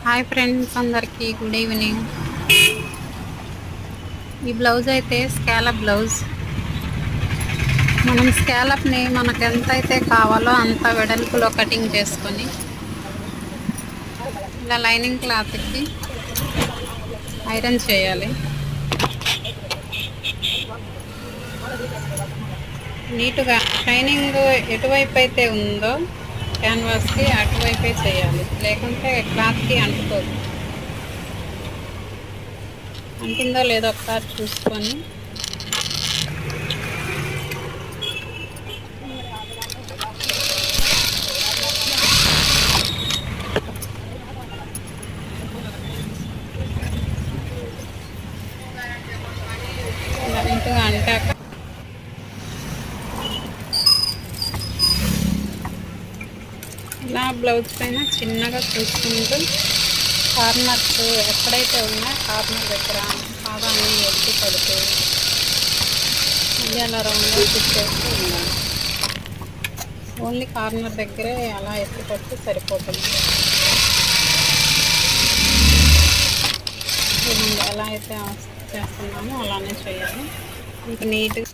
Hi friends, అందరికీ good evening. ఈ blouse అయితే స్కాలప్ బ్లౌజ్. మనం స్కాలప్ని మనకు ఎంత అయితే కావాలో అంత వెడల్పులో కటింగ్ చేసుకొని ఇలా లైనింగ్ క్లాత్కి ఐరన్ చేయాలి. నీట్గా షైనింగ్ ఎటువైపు అయితే ఉందో క్యాన్వాస్కి అటువైపే చేయాలి, లేకుంటే క్లాత్కి అంటుకోదు. అంటిందో లేదో ఒకసారి చూసుకొని నీట్గా అంటాక ఇలా బ్లౌజ్ పైన చిన్నగా చూసుకుంటూ కార్నర్స్ ఎక్కడైతే ఉన్నాయో కార్నర్ దగ్గర పాదాన్ని ఎత్తి పడుతూ ఇది అలా రౌండ్గా తిప్పేస్తూ ఉండాలి. ఓన్లీ కార్నర్ దగ్గరే అలా ఎత్తి పడితే సరిపోతుంది. ఎలా అయితే చేస్తున్నామో అలానే చేయాలి. ఇంకా నీట్గా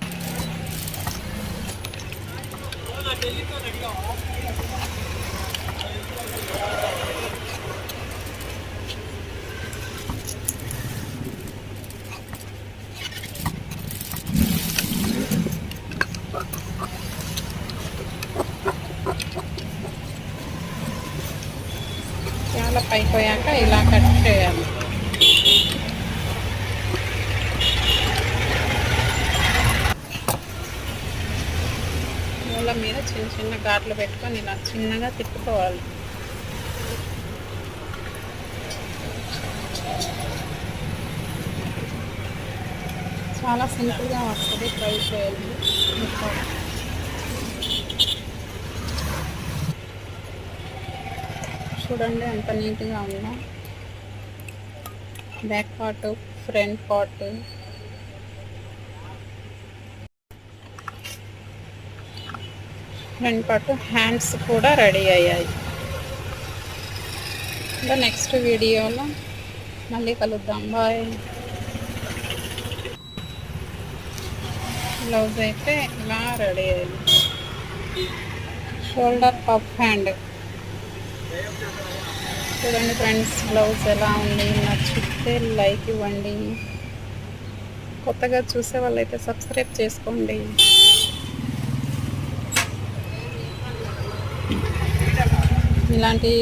చాలా పైకి పోయాక ఇలా కట్ చేయాలి. మూల మీద చిన్న చిన్న ఘాట్లు పెట్టుకొని ఇలా చిన్నగా తిప్పుకోవాలి. చాలా సింపుల్గా వస్తుంది, ట్రై చేయండి. చూడండి ఎంత నీట్గా ఉందో. Back part, front part, hands కూడా రెడీ అయ్యాయి. ఇంకా నెక్స్ట్ వీడియోలో మళ్ళీ కలుద్దాం. బాయ్. బ్లౌజ్ అయితే ఇలా రెడీ అయ్యింది. Shoulder puff hand. చూడండి ఫ్రెండ్స్, బ్లౌజ్ ఎలా ఉంది. నచ్చితే లైక్ ఇవ్వండి. కొత్తగా చూసే వాళ్ళైతే సబ్స్క్రైబ్ చేసుకోండి. ఇలాంటి